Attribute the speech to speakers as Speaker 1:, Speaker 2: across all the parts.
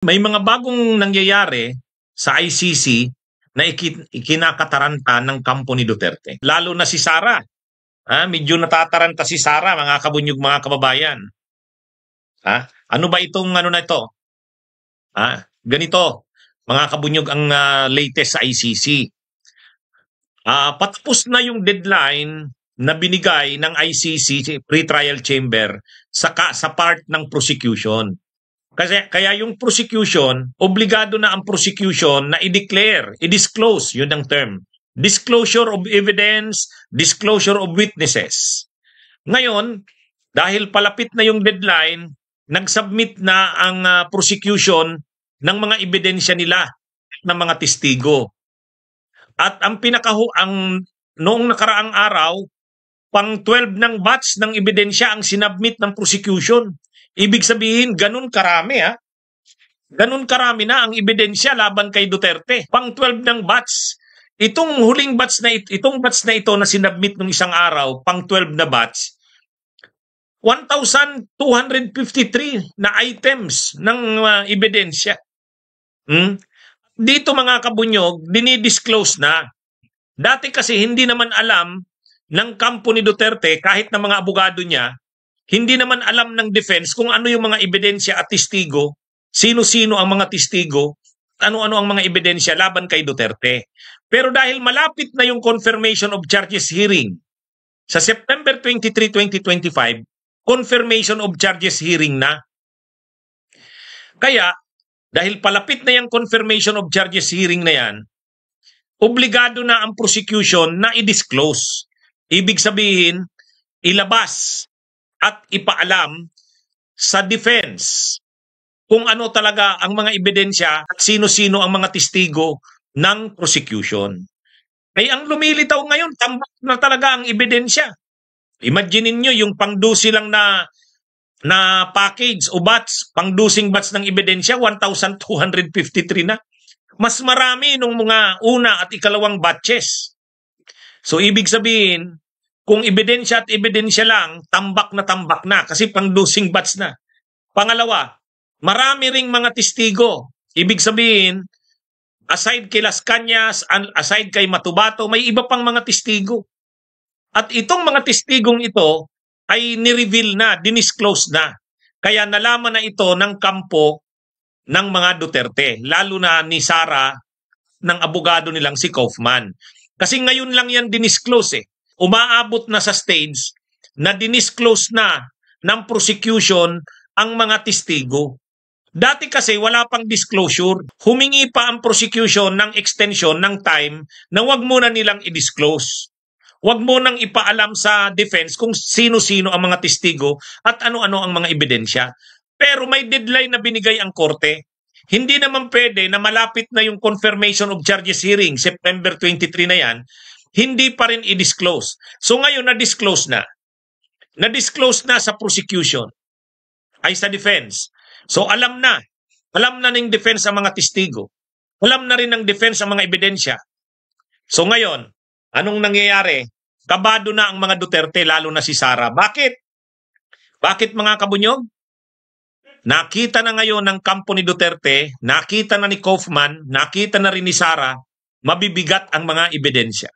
Speaker 1: May mga bagong nangyayari sa ICC na ikinakataranta ng kampo ni Duterte. Lalo na si Sara. Medyo natataranta si Sara, mga kabunyog, mga kababayan. Ano ba itong ano na ito? Ganito, mga kabunyog, ang latest sa ICC. Patapos na yung deadline na binigay ng ICC pre-trial chamber sa part ng prosecution. Kaya yung prosecution, obligado na ang prosecution na i-declare, i-disclose, yun ang term. Disclosure of evidence, disclosure of witnesses. Ngayon, dahil palapit na yung deadline, nag-submit na ang prosecution ng mga ebidensya nila ng mga testigo. At ang noong nakaraang araw, pang 12 ng batch ng ebidensya ang sinubmit ng prosecution. Ibig sabihin, ganun karami Ganun karami na ang ebidensya laban kay Duterte. Pang 12 ng batch. Itong huling batch na ito na sinubmit ng isang araw, pang 12 na batch, 1,253 na items ng ebidensya. Dito, mga kabunyog, dinidisclose na. Dati kasi hindi naman alam ng kampo ni Duterte, kahit na mga abogado niya, hindi naman alam ng defense kung ano yung mga ebidensya at testigo, sino-sino ang mga testigo, ano-ano ang mga ebidensya laban kay Duterte. Pero dahil malapit na yung confirmation of charges hearing, sa September 23, 2025, confirmation of charges hearing na. Kaya, dahil palapit na yung confirmation of charges hearing na yan, obligado na ang prosecution na i-disclose. Ibig sabihin, ilabas at ipaalam sa defense kung ano talaga ang mga ebidensya at sino-sino ang mga testigo ng prosecution. Ay ang lumilitaw ngayon, tambak na talaga ang ebidensya. Imaginin nyo yung pangdusi lang na package o batch, pangdusing batch ng ebidensya, 1,253 na. Mas marami nung mga una at ikalawang batches. So ibig sabihin, kung ebidensya at ebidensya lang, tambak na kasi pangdusing batch na. Pangalawa, marami ring mga testigo. Ibig sabihin, aside kay Las Cañas, aside kay Matubato, may iba pang mga testigo. At itong mga testigong ito ay ni-reveal na, dinisclose na. Kaya nalaman na ito ng kampo ng mga Duterte, lalo na ni Sara, ng abogado nilang si Kaufman. Kasi ngayon lang yan dinisclose Umaabot na sa stage na dinisclose na ng prosecution ang mga testigo. Dati kasi wala pang disclosure. Humingi pa ang prosecution ng extension ng time na wag muna nilang i-disclose. Wag mo nang ipaalam sa defense kung sino-sino ang mga testigo at ano-ano ang mga ebidensya. Pero may deadline na binigay ang korte. Hindi naman pwede na malapit na yung confirmation of charges hearing, September 23 na yan, hindi pa rin i-disclose. So ngayon na-disclose na. Na-disclose na sa prosecution ay sa defense. So alam na ng defense ang mga testigo. Alam na rin ng defense ang mga ebidensya. So ngayon, anong nangyayari? Kabado na ang mga Duterte, lalo na si Sara. Bakit? Bakit, mga kabunyog? Nakita na ngayon ng kampo ni Duterte, nakita na ni Kaufman, nakita na rin ni Sara, mabibigat ang mga ebidensya.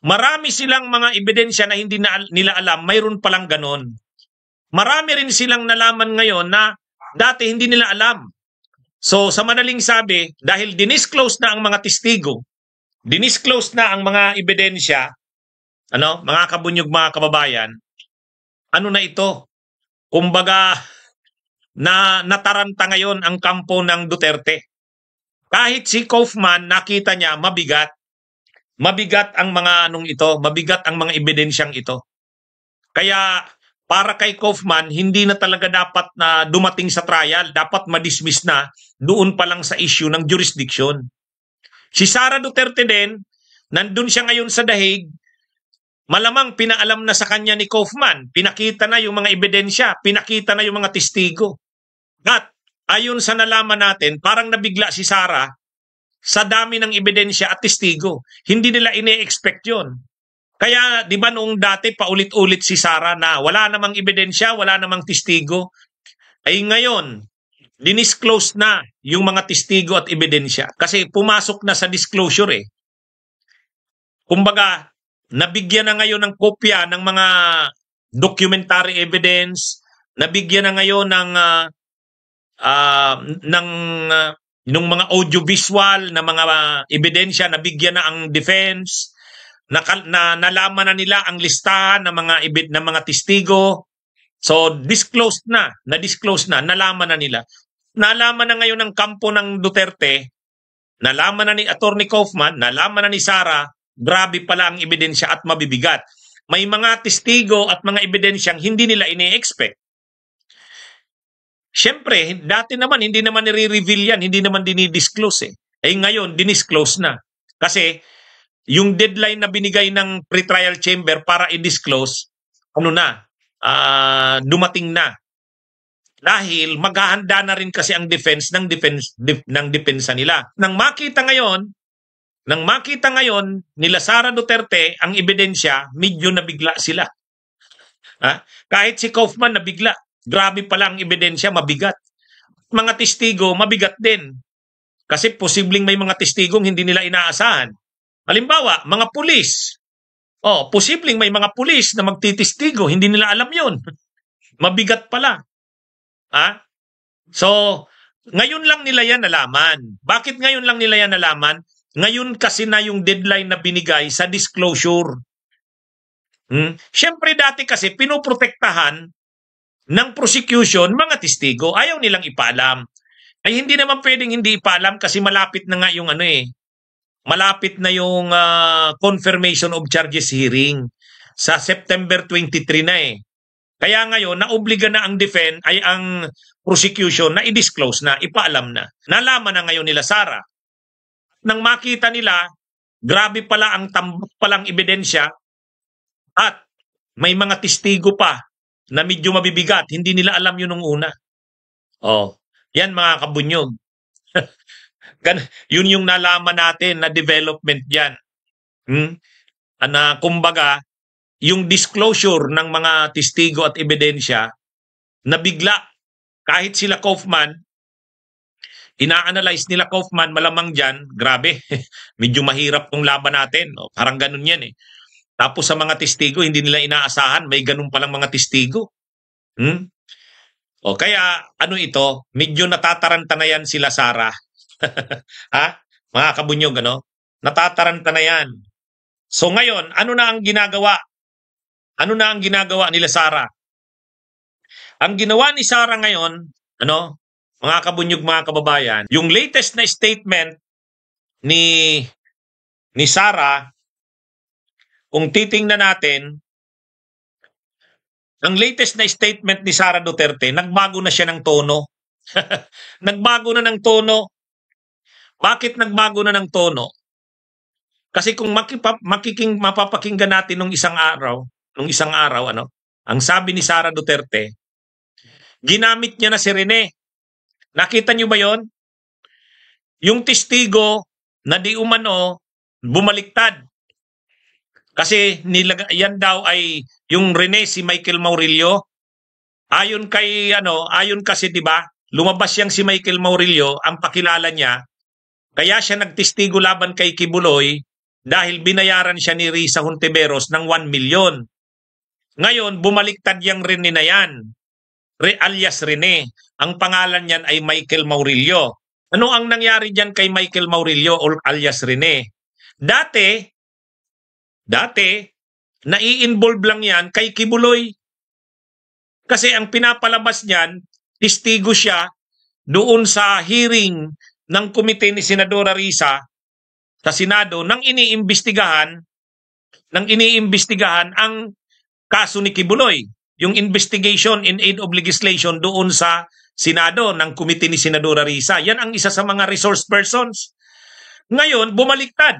Speaker 1: Marami silang mga ebidensya na hindi nila alam, mayroon palang ganon. Marami rin silang nalaman ngayon na dati hindi nila alam. So sa madaling sabi, dahil dinisclose na ang mga testigo, dinisclose na ang mga ebidensya, mga kabunyog, mga kababayan, ano na ito? Kumbaga, nataranta ngayon ang kampo ng Duterte. Kahit si Kaufman, nakita niya mabigat. Mabigat ang mga mabigat ang mga ebidensyang ito. Kaya para kay Kaufman, hindi na talaga dapat na dumating sa trial, dapat ma-dismiss na doon pa lang sa issue ng jurisdiction. Si Sara Duterte din, nandun siya ngayon sa dahig, malamang pinaalam na sa kanya ni Kaufman, pinakita na yung mga ebidensya, pinakita na yung mga testigo. At ayon sa nalaman natin, parang nabigla si Sara sa dami ng ebidensya at testigo. Hindi nila ine-expect yun. Kaya, di ba noong dati paulit-ulit si Sara na wala namang ebidensya, wala namang testigo, ay ngayon, dinisclose na yung mga testigo at ebidensya kasi pumasok na sa disclosure eh. Kumbaga, nabigyan na ngayon ng kopya ng mga documentary evidence, nabigyan na ngayon ng mga audiovisual na mga ebidensya, nabigyan na ang defense, nalaman na nila ang listahan ng mga testigo. So disclosed na, nalaman na nila. Nalaman na ngayon ng kampo ng Duterte, nalaman na ni Attorney Kaufman, nalaman na ni Sara, grabe pala ang ebidensya at mabibigat. May mga testigo at mga ebidensyang hindi nila ini-expect. Siyempre, dati naman, hindi naman nire-reveal yan, hindi naman dinidisclose eh. Eh ngayon, dinisclose na. Kasi, yung deadline na binigay ng pre-trial chamber para i-disclose, dumating na. Dahil maghahanda na rin kasi ang defense ng depensa nila. Nang makita ngayon nila Sara Duterte ang ebidensya, medyo nabigla sila. Kahit si Kaufman nabigla. Grabe pala ang ebidensya, mabigat. Mga testigo, mabigat din. Kasi posibleng may mga testigong hindi nila inaasahan. Halimbawa, mga pulis. Posibleng may mga pulis na magtitestigo, hindi nila alam yun. Mabigat pala. So, ngayon lang nila yan nalaman. Bakit ngayon lang nila yan nalaman? Ngayon kasi na yung deadline na binigay sa disclosure. Siyempre dati kasi pinoprotektahan ng prosecution mga testigo. Ayaw nilang ipaalam. Ay hindi naman pwedeng hindi ipaalam kasi malapit na nga yung malapit na yung confirmation of charges hearing. Sa September 23 na eh. Kaya ngayon, naobliga na ang ang prosecution na i-disclose na, ipaalam na. Nalaman na ngayon nila Sara. Nang makita nila, grabe pala ang tambak palang ebidensya at may mga testigo pa na medyo mabibigat. Hindi nila alam yun nung una. Yan mga kabunyog. Yun yung nalaman natin na development yan. Kumbaga, yung disclosure ng mga testigo at ebidensya, nabigla. Kahit sila Kaufman, ina-analyze nila Kaufman, malamang dyan, grabe, medyo mahirap tong laban natin. Parang ganun yan eh. Tapos sa mga testigo, hindi nila inaasahan, may ganun palang mga testigo. Kaya ito, medyo natataranta na yan sila Sara. Mga kabunyog, natataranta na yan. So ngayon, ano na ang ginagawa? Ano na ang ginagawa nila Sara? Ang ginawa ni Sara ngayon, mga kabunyog, mga kababayan, yung latest na statement ni Sara, kung titingnan natin, ang latest na statement ni Sara Duterte, nagbago na siya ng tono. Nagbago na ng tono. Bakit nagbago na ng tono? Kasi kung mapapakinggan natin nung isang araw, ang sabi ni Sara Duterte, ginamit niya na si Rene. Nakita niyo ba yon? Yung testigo na di umano bumaliktad. Kasi yan daw ay yung Rene, si Michael Maurilio. Ayon kasi 'di ba, lumabas yang si Michael Maurilio, ang pakilala niya, kaya siya nagtestigo laban kay Kibuloy dahil binayaran siya ni Risa Hontiveros ng 1 million. Ngayon, bumaliktad yang Rene na yan. Alias Rene. Ang pangalan niyan ay Michael Maurilio. Ano ang nangyari diyan kay Michael Maurilio alias Rene? Dati, nai-involve lang yan kay Kibuloy. Kasi ang pinapalabas niyan, testigo siya doon sa hearing ng komite ni Senadora Risa sa Senado nang iniimbestigahan ang kaso ni Kibuloy. Yung investigation in aid of legislation doon sa Senado ng komite ni Senadora Risa. Yan ang isa sa mga resource persons. Ngayon, bumaliktad.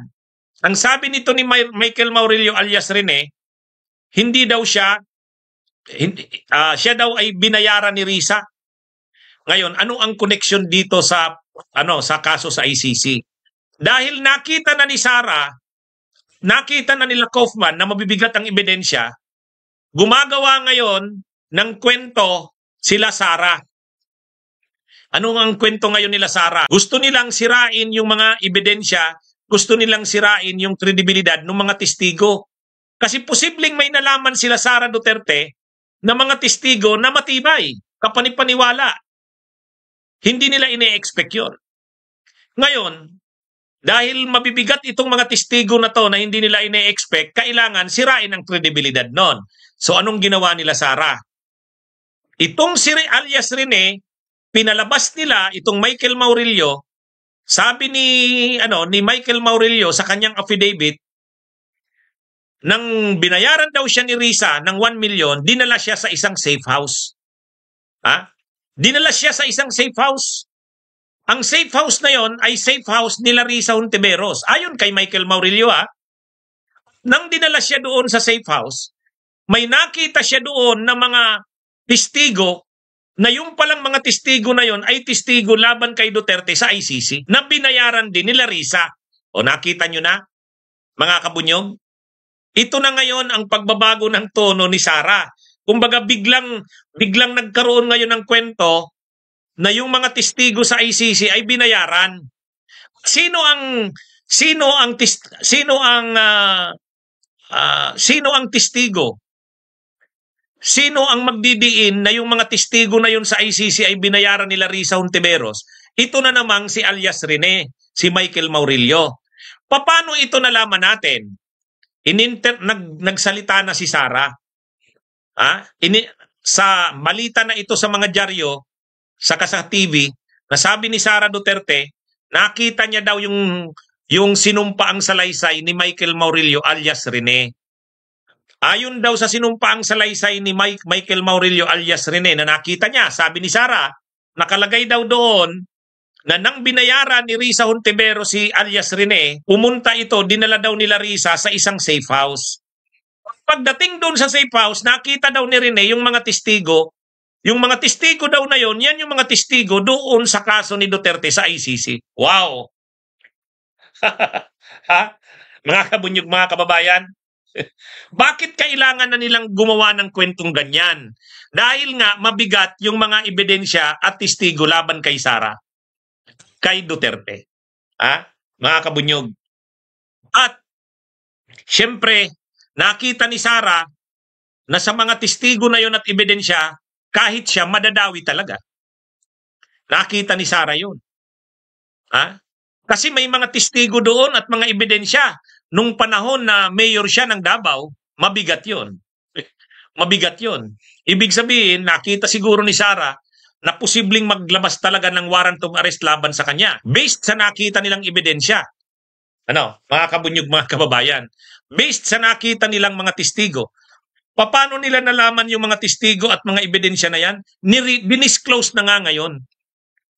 Speaker 1: Ang sabi nito ni Michael Maurilio alias Rene, hindi daw siya daw ay binayaran ni Risa. Ngayon, ano ang connection dito sa kaso sa ICC? Dahil nakita na ni Sara, nakita na nila Kaufman na mabibigat ang ebidensya, gumagawa ngayon ng kwento sila Sara. Ano ang kwento ngayon nila Sara? Gusto nilang sirain yung mga ebidensya, gusto nilang sirain yung kredibilidad ng mga testigo. Kasi posibleng may nalaman sila Sara Duterte na mga testigo na matibay, kapanipaniwala. Hindi nila ine-expect yun. Ngayon, dahil mabibigat itong mga testigo na to na hindi nila ine-expect, kailangan sirain ang kredibilidad nun. So anong ginawa nila Sara? Itong si alias Rene, pinalabas nila itong Michael Maurilio. Sabi ni Michael Maurilio sa kanyang affidavit, nang binayaran daw siya ni Risa ng 1 million, dinala siya sa isang safe house. Dinala siya sa isang safe house. Ang safe house na yon ay safe house nila Risa Hontiveros. Ayon kay Michael Maurilio, nang dinala siya doon sa safe house, may nakita siya doon na mga testigo na yung palang mga testigo na yon ay testigo laban kay Duterte sa ICC na binayaran din nila Risa. O nakita nyo na, mga kabunyog? Ito na ngayon ang pagbabago ng tono ni Sara. Kumbaga biglang nagkaroon ngayon ng kwento na yung mga testigo sa ICC ay binayaran. Sino ang testigo? Sino ang magdidiin na yung mga testigo na yun sa ICC ay binayaran nila Risa Hontiveros? Ito na namang si alias Rene, si Michael Maurilio. Paano ito nalaman natin? Nagsalita na si Sara. Sa malita na ito sa mga dyaryo, saka sa TV, nasabi ni Sara Duterte, nakita niya daw yung sinumpaang salaysay ni Michael Maurilio alias Rene. Ayon daw sa sinumpaang salaysay ni Michael Maurilio alias Rene na nakita niya, sabi ni Sara, nakalagay daw doon na nang binayaran ni Risa Hontiveros si alias Rene, pumunta ito, dinala daw nila Risa sa isang safe house. Pagdating doon sa safe house, nakita daw ni Rene yung mga testigo. Yung mga testigo daw na yon, yan yung mga testigo doon sa kaso ni Duterte sa ICC. Wow! Mga kabunyog, mga kababayan, bakit kailangan na nilang gumawa ng kwentong ganyan? Dahil nga mabigat yung mga ebidensya at testigo laban kay Sara, kay Duterte. Mga kabunyog. At siyempre, nakita ni Sara na sa mga testigo na yon at ebidensya, kahit siya madadawi talaga. Nakita ni Sara yun. Kasi may mga testigo doon at mga ebidensya. Nung panahon na mayor siya ng Davao, mabigat yun. Mabigat yun. Ibig sabihin, nakita siguro ni Sara na posibleng maglabas talaga ng warrant of arrest laban sa kanya based sa nakita nilang ebidensya. Mga kabunyog, mga kababayan, based sa nakita nilang mga testigo. Paano nila nalaman yung mga testigo at mga ebidensya na yan? Dinisclose na nga ngayon.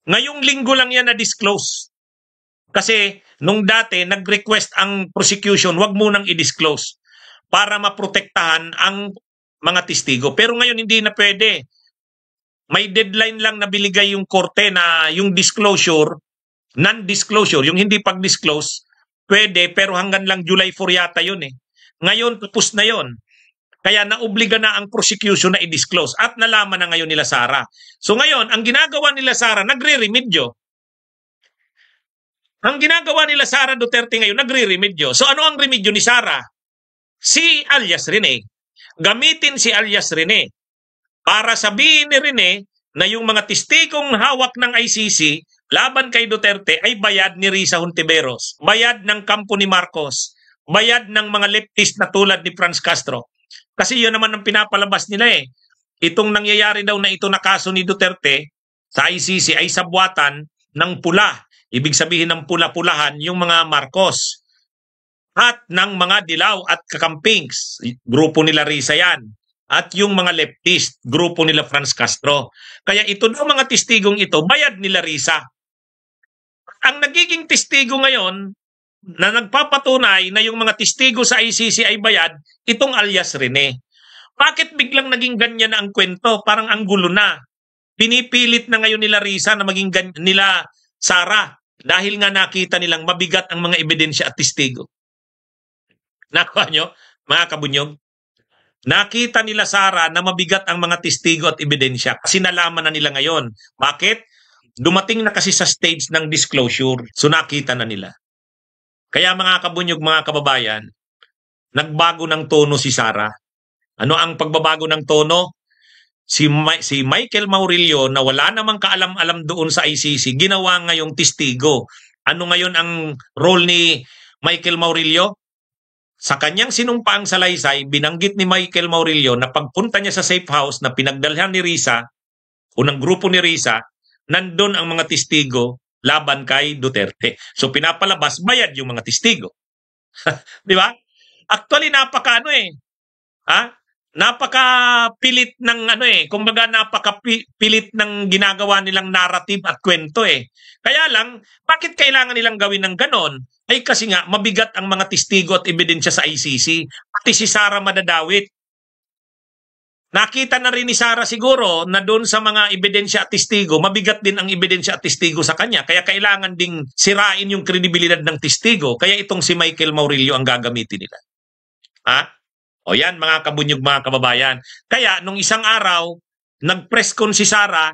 Speaker 1: Ngayong linggo lang yan na-disclose. Kasi nung dati, nag-request ang prosecution, wag munang i-disclose para maprotektahan ang mga testigo. Pero ngayon hindi na pwede. May deadline lang na biligay yung korte na yung disclosure, non-disclosure, yung hindi pag-disclose, pwede pero hanggang lang July 4 yata yun eh. Ngayon, tapos na yun. Kaya naobliga na ang prosecution na i-disclose at nalaman na ngayon nila Sara. So ngayon, ang ginagawa nila Sara, nagre-remedyo. Ang ginagawa nila Sara Duterte ngayon, nagre-remedyo. So ano ang remedyo ni Sara? Si alias Rene. Gamitin si alias Rene para sabihin ni Rene na yung mga testigong hawak ng ICC laban kay Duterte ay bayad ni Risa Hontiveros, bayad ng kampo ni Marcos, bayad ng mga leftist na tulad ni Franz Castro. Kasi yun naman ang pinapalabas nila eh. Itong nangyayari daw na ito na kaso ni Duterte sa ICC ay sabwatan ng pula. Ibig sabihin ng pula-pulahan yung mga Marcos at ng mga dilaw at kakampings. Grupo nila Risa yan. At yung mga leftist, grupo nila Franz Castro. Kaya ito daw mga testigong ito, bayad nila Risa. Ang nagiging testigo ngayon na nagpapatunay na yung mga testigo sa ICC ay bayad, itong alias Rene. Bakit biglang naging ganyan na ang kwento? Parang ang gulo na. Pinipilit na ngayon nila Risa na maging nila Sara dahil nga nakita nilang mabigat ang mga ebidensya at testigo. Nakuha nyo, mga kabunyog? Nakita nila Sara na mabigat ang mga testigo at ebidensya kasi nalaman na nila ngayon. Bakit? dumating na kasi sa stage ng disclosure. So nakita na nila. Kaya mga kabunyog, mga kababayan, nagbago ng tono si Sara. Ano ang pagbabago ng tono? Si Michael Maurilio na wala namang kaalam-alam doon sa ICC, ginawa ngayong testigo. Ano ngayon ang role ni Michael Maurilio? Sa kanyang sinumpaang salaysay, binanggit ni Michael Maurilio na pagpunta niya sa safe house na pinagdalhan ni Risa o ng grupo ni Risa, nandun ang mga testigo laban kay Duterte. So pinapalabas, bayad yung mga testigo. Di ba? Actually, napakapilit ng kumbaga napakapilit ng ginagawa nilang narrative at kwento Kaya lang, bakit kailangan nilang gawin ng ganon? Ay kasi nga, mabigat ang mga testigo at ebidensya sa ICC. Pati si Sara madadawit. Nakita na rin ni Sara siguro na doon sa mga ebidensya at testigo, mabigat din ang ebidensya at testigo sa kanya. Kaya kailangan ding sirain yung kredibilidad ng testigo. Kaya itong si Michael Maurilio ang gagamitin nila. O yan mga kabunyog, mga kababayan. Kaya nung isang araw, nag-press con si Sara,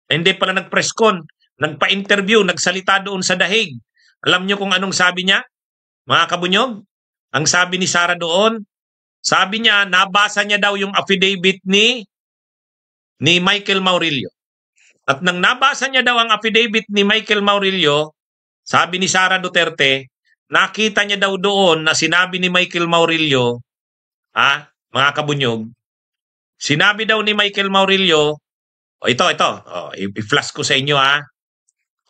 Speaker 1: hindi pala nag-press con, nagpa-interview, nagsalita doon sa dahig. Alam nyo kung anong sabi niya? Mga kabunyog, ang sabi ni Sara doon, sabi niya, nabasa niya daw yung affidavit ni Michael Maurilio. At nang nabasa niya daw ang affidavit ni Michael Maurilio, sabi ni Sara Duterte, nakita niya daw doon na sinabi ni Michael Maurilio, mga kabunyog, sinabi daw ni Michael Maurilio, ito, i-flash ko sa inyo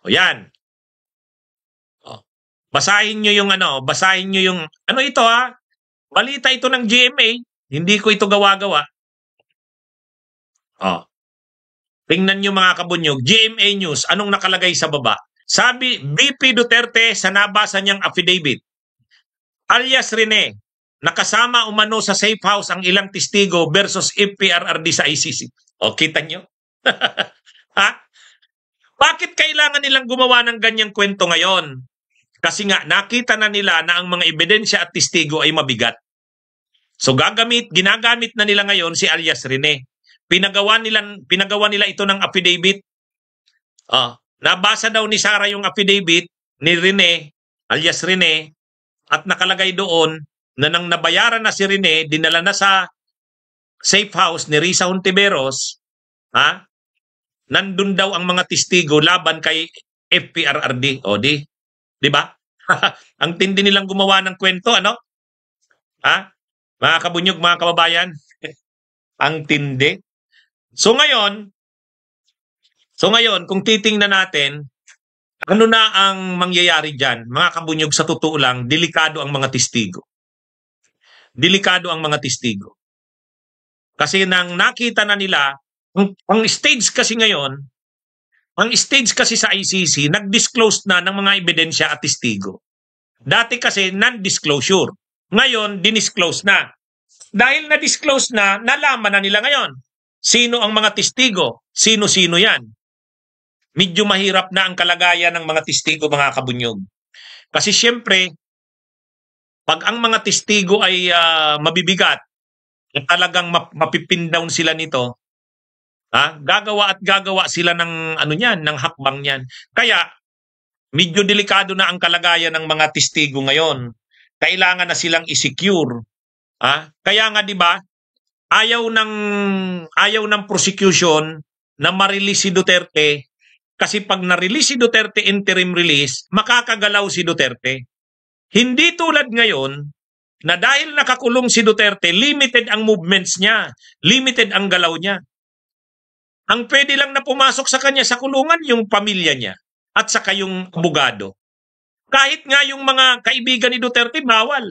Speaker 1: o yan. Basahin nyo yung ito balita ito ng GMA, hindi ko ito gawa-gawa. Tingnan nyo mga kabunyog, GMA News, anong nakalagay sa baba? Sabi, BP Duterte sa nabasa niyang affidavit, alias Rene, nakasama umano sa safe house ang ilang testigo versus FPRRD sa ICC. O, kita nyo? Bakit kailangan nilang gumawa ng ganyang kwento ngayon? Kasi nga, nakita na nila na ang mga ebidensya at testigo ay mabigat. So ginagamit na nila ngayon si alias Rene. Pinagawa nila ito ng affidavit. Nabasa daw ni Sara yung affidavit ni Rene, alias Rene, at nakalagay doon na nang nabayaran na si Rene, dinala na sa safe house ni Risa Hontiveros, nandun daw ang mga testigo laban kay FPRRD. O di ba? Ang tindi nilang gumawa ng kwento, Mga kabunyog, mga kababayan, ang tindi. So ngayon, kung titingnan natin, ano na ang mangyayari dyan? Mga kabunyog, sa totoo lang, delikado ang mga testigo. Delikado ang mga testigo. Kasi nang nakita na nila, ang stage kasi ngayon, ang stage kasi sa ICC, nag-disclose na ng mga ebidensya at testigo. Dati kasi non-disclosure. Ngayon, dinisclose na. Dahil na-disclose na, nalaman na nila ngayon. Sino ang mga testigo? Sino-sino yan? Medyo mahirap na ang kalagayan ng mga testigo, mga kabunyog. Kasi siyempre, pag ang mga testigo ay mabibigat, at talagang mapipin down sila nito, gagawa sila ng ng hakbang niyan. Kaya, medyo delikado na ang kalagayan ng mga testigo ngayon. Kailangan na silang i-secure. Kaya nga 'di ba, ayaw ng prosecution na ma-release si Duterte kasi pag na-release si Duterte interim release, makakagalaw si Duterte. Hindi tulad ngayon na dahil nakakulong si Duterte, limited ang movements niya, limited ang galaw niya. Ang pwede lang na pumasok sa kanya sa kulungan yung pamilya niya at saka yung abogado. Kahit nga yung mga kaibigan ni Duterte, bawal.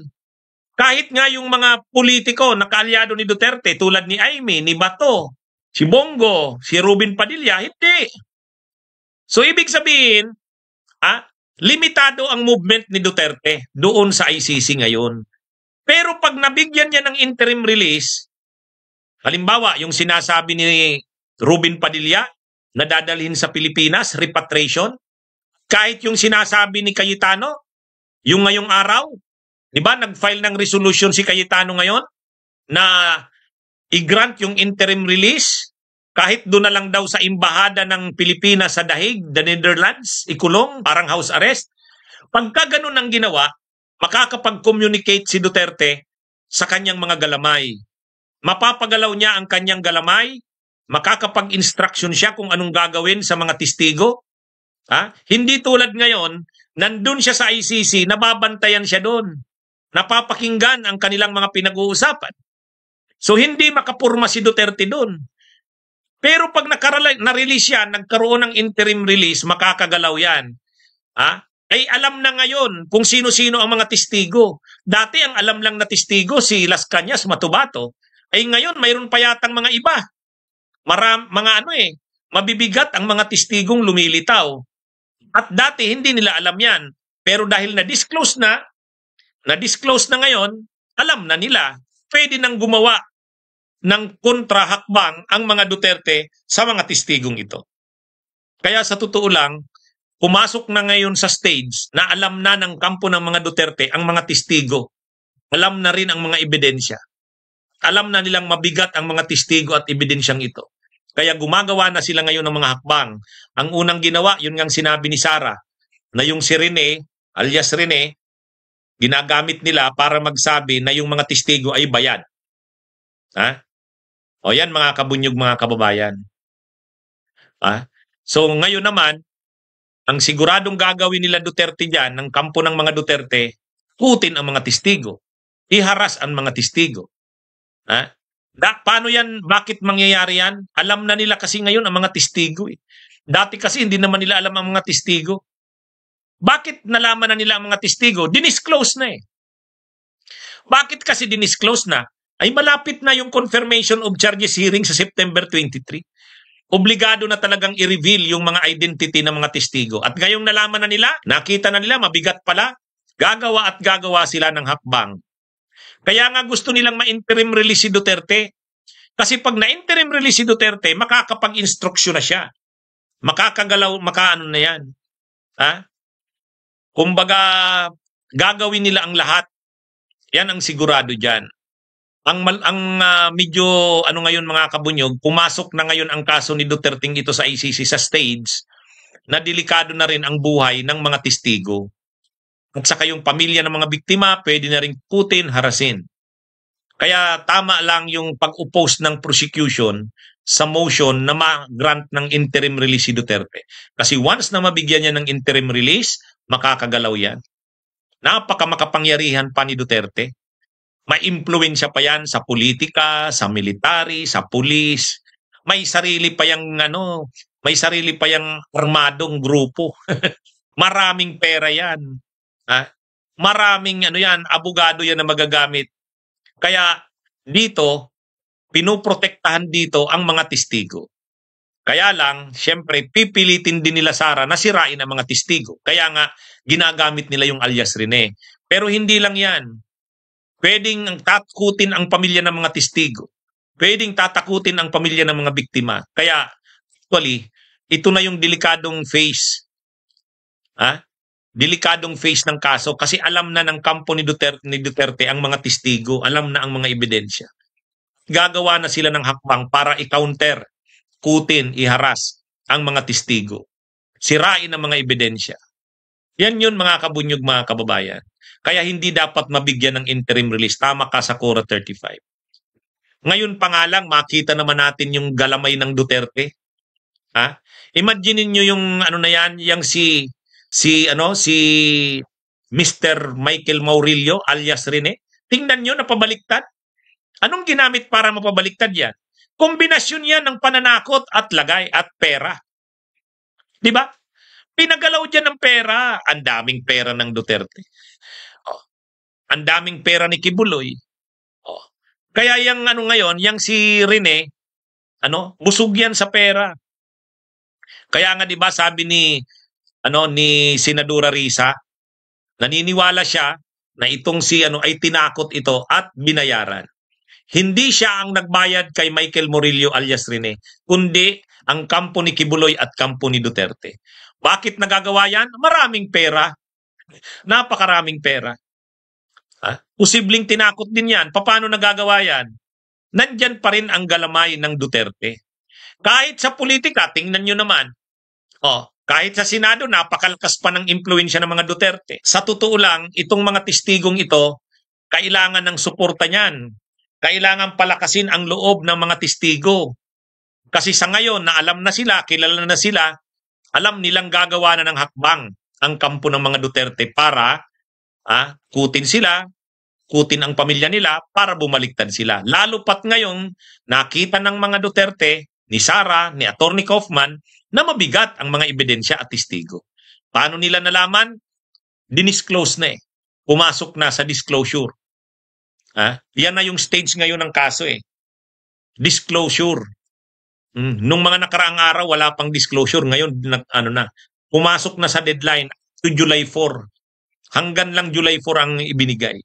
Speaker 1: Kahit nga yung mga politiko na kaalyado ni Duterte tulad ni Aimee, ni Bato, si Bongo, si Robin Padilla, hindi. So ibig sabihin, limitado ang movement ni Duterte doon sa ICC ngayon. Pero pag nabigyan niya ng interim release, halimbawa yung sinasabi ni Robin Padilla na dadalhin sa Pilipinas, repatriation, kahit yung sinasabi ni Cayetano, yung ngayong araw, di ba, nag-file ng resolution si Cayetano ngayon na i-grant yung interim release Kahit doon na lang daw sa embahada ng Pilipinas sa Dahig, the Netherlands, ikulong, parang house arrest. Pagka ganun ang ginawa, makakapag-communicate si Duterte sa kanyang mga galamay. Mapapagalaw niya ang kanyang galamay, makakapag-instruction siya kung anong gagawin sa mga testigo. Hindi tulad ngayon, nandun siya sa ICC, nababantayan siya doon. Napapakinggan ang kanilang mga pinag-uusapan. So hindi makapurma si Duterte doon. Pero pag na-release yan, nagkaroon ng interim release, makakagalaw yan. Ay alam na ngayon kung sino-sino ang mga testigo. Dati ang alam lang na testigo si Las Cañas, Matubato. Ay ngayon mayroon pa yatang mga iba. Mabibigat ang mga testigong lumilitaw. At dati hindi nila alam yan. Pero dahil na-disclose na ngayon, alam na nila, pwede nang gumawa ng kontrahakbang ang mga Duterte sa mga testigong ito. Kaya sa totoo lang, pumasok na ngayon sa stage na alam na ng kampo ng mga Duterte ang mga testigo. Alam na rin ang mga ebidensya. Alam na nilang mabigat ang mga testigo at ebidensyang ito. Kaya gumagawa na sila ngayon ng mga hakbang. Ang unang ginawa, yun ngang sinabi ni Sara, na yung si Rene, alias Rene, ginagamit nila para magsabi na yung mga testigo ay bayad. O yan mga kabunyog, mga kababayan. So ngayon naman, ang siguradong gagawin nila Duterte dyan, ng kampo ng mga Duterte, kutin ang mga testigo. Iharas ang mga testigo. Paano yan? Bakit mangyayari yan? Alam na nila kasi ngayon ang mga testigo. Dati kasi hindi naman nila alam ang mga testigo. Bakit nalaman na nila ang mga testigo? Dinisclose na eh. Bakit kasi dinisclose na? Ay malapit na yung confirmation of charges hearing sa September 23. Obligado na talagang i-reveal yung mga identity ng mga testigo. At ngayong nalaman na nila, nakita na nila, mabigat pala, gagawa at gagawa sila ng hakbang. Kaya nga gusto nilang ma-interim release si Duterte. Kasi pag na-interim release si Duterte, makakapag-instruksyon na siya. Makakagalaw, makaano na yan. Kumbaga, gagawin nila ang lahat. Yan ang sigurado dyan. Ang medyo ngayon mga kabunyog, pumasok na ngayon ang kaso ni Duterte ito sa ICC sa stage na delikado na rin ang buhay ng mga testigo. At saka yung pamilya ng mga biktima, pwede na rin kutin, harasin. Kaya tama lang yung pag-oppose ng prosecution sa motion na ma-grant ng interim release si Duterte. Kasi once na mabigyan niya ng interim release, makakagalaw yan. Napaka-makapangyarihan pa ni Duterte. Ma-impluwensya pa yan sa politika, sa military, sa pulis. May sarili pa yang armadong grupo. Maraming pera yan. Maraming abogado yan na magagamit. Kaya dito, pinoprotektahan dito ang mga testigo. Kaya lang, syempre, pipilitin din nila Sara na sirain ang mga testigo. Kaya nga, ginagamit nila yung alias Rene. Pero hindi lang yan. Pwedeng tatakutin ang pamilya ng mga testigo. Pwedeng tatakutin ang pamilya ng mga biktima. Kaya, actually, ito na yung delikadong phase. Delikadong phase ng kaso kasi alam na ng kampo ni Duterte ang mga testigo, alam na ang mga ebidensya. Gagawa na sila ng hakbang para i-counter, kutin, iharas ang mga testigo. Sirain ang mga ebidensya. Yan yun mga kabunyog, mga kababayan. Kaya hindi dapat mabigyan ng interim release. Tama ka sa Cora 35. Ngayon pa nga lang, makita naman natin yung galamay ng Duterte. Imagine niyo yung yung si Mr. Michael Maurilio alias Rene. Tingnan niyo, napabaliktad. Anong ginamit para mapabaliktad yan? Kombinasyon yan ng pananakot at lagay at pera. Di ba? Pinagalaw dyan ng pera. Ang daming pera ng Duterte. Ang daming pera ni Kibuloy. Kaya yung ngayon, yung si Rene, busog yan sa pera. Kaya nga 'di ba sabi ni Senadora Risa, naniniwala siya na itong si ay tinakot ito at binayaran. Hindi siya ang nagbayad kay Michael Murillo alias Rene, kundi ang kampo ni Kibuloy at kampo ni Duterte. Bakit nagagawa yan? Maraming pera. Napakaraming pera. Posibleng tinakot din yan. Paano nagagawa yan? Nandyan pa rin ang galamay ng Duterte. Kahit sa politika, tingnan nyo naman, kahit sa Senado, napakalakas pa ng impluensya ng mga Duterte. Sa totoo lang, itong mga testigong ito, kailangan ng suporta niyan. Kailangan palakasin ang loob ng mga testigo. Kasi sa ngayon, na alam na sila, kilala na sila, alam nilang gagawa na ng hakbang ang kampo ng mga Duterte para kutin sila, kutin ang pamilya nila para bumaliktad sila. Lalo pat ngayon, nakita ng mga Duterte, ni Sara, ni Attorney Kaufman, na mabigat ang mga ebidensya at testigo. Paano nila nalaman? Dinisclose na eh. Pumasok na sa disclosure. Yan na yung stage ngayon ng kaso eh. Disclosure. Nung mga nakaraang araw, wala pang disclosure. Ngayon, pumasok na sa deadline to July 4. Hanggang lang July 4 ang ibinigay.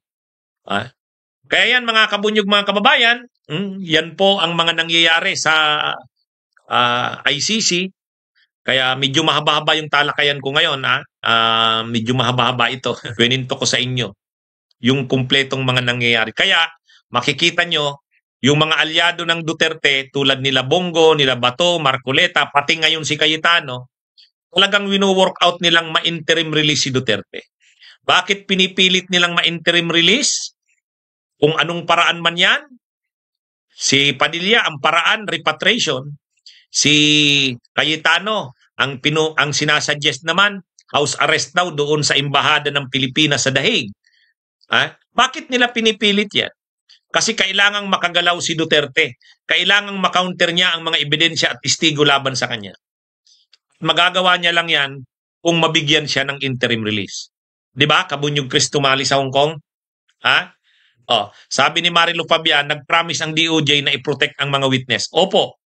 Speaker 1: Kaya yan mga kabunyog, mga kababayan, yan po ang mga nangyayari sa ICC. Kaya medyo mahaba-haba yung talakayan ko ngayon. Medyo mahaba-haba ito. Kweninto ko sa inyo yung kumpletong mga nangyayari. Kaya makikita nyo yung mga alyado ng Duterte tulad nila Bongo, nila Bato, Marcoleta, pati ngayon si Cayetano, talagang wino-work out nilang ma-interim release si Duterte. Bakit pinipilit nilang ma-interim release? Kung anong paraan man yan. Si Padilla, ang paraan, repatriation. Si Cayetano, ang sinasuggest naman, house arrest daw doon sa Embahada ng Pilipinas sa Dahig. Bakit nila pinipilit yan? Kasi kailangang makagalaw si Duterte. Kailangang makounter niya ang mga ebidensya at testigo laban sa kanya. Magagawa niya lang yan kung mabigyan siya ng interim release. Diba? Kabunyog Chris tumali sa Hong Kong. Sabi ni Marilo Fabian, nag-promise ang DOJ na i-protect ang mga witness. Opo.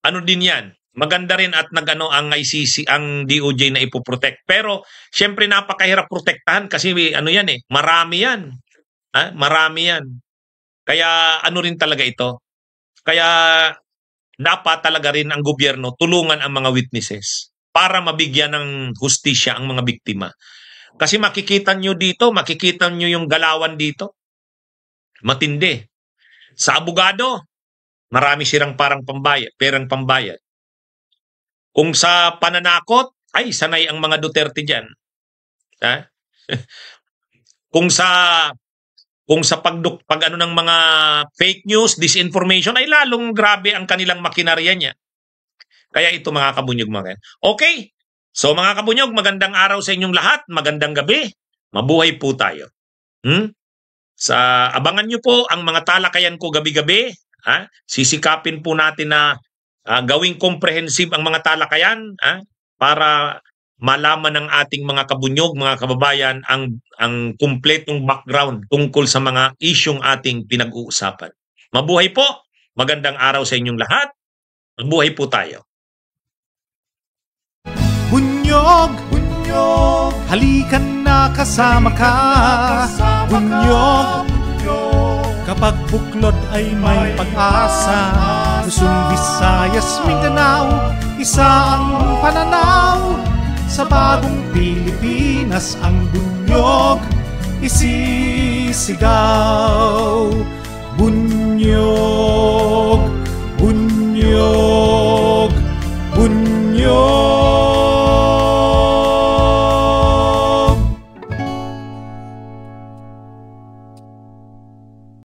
Speaker 1: Ano din yan? Maganda rin at ang ICC, ang DOJ na ipoprotect. Pero, syempre napakahirap protektahan kasi yan eh. Marami yan. Marami yan. Kaya rin talaga ito. Kaya dapat talaga rin ang gobyerno tulungan ang mga witnesses para mabigyan ng hustisya ang mga biktima. Kasi makikita nyo yung galawan dito. Matindi. Sa abogado, marami silang perang pambayad. Kung sa pananakot, ay sanay ang mga Duterte dyan. Kung sa pag-ano ng mga fake news, disinformation, ay lalong grabe ang kanilang makinarya niya. Kaya ito mga kabunyog mga. Okay. So mga kabunyog, magandang araw sa inyong lahat. Magandang gabi. Mabuhay po tayo. Abangan nyo po ang mga talakayan ko gabi-gabi. Sisikapin po natin na gawing comprehensive ang mga talakayan para malaman ng ating mga kabunyog, mga kababayan, ang kumpletong background tungkol sa mga isyong ating pinag-uusapan. Mabuhay po. Magandang araw sa inyong lahat. Mabuhay po tayo.
Speaker 2: Bunyog, bunyog, halikan na kasama ka. Bunyog, kapag buklod ay may pag-asa. Luzon, Visayas, Mindanao, isa ang pananaw. Sa bagong Pilipinas ang bunyog isisigaw. Bunyog.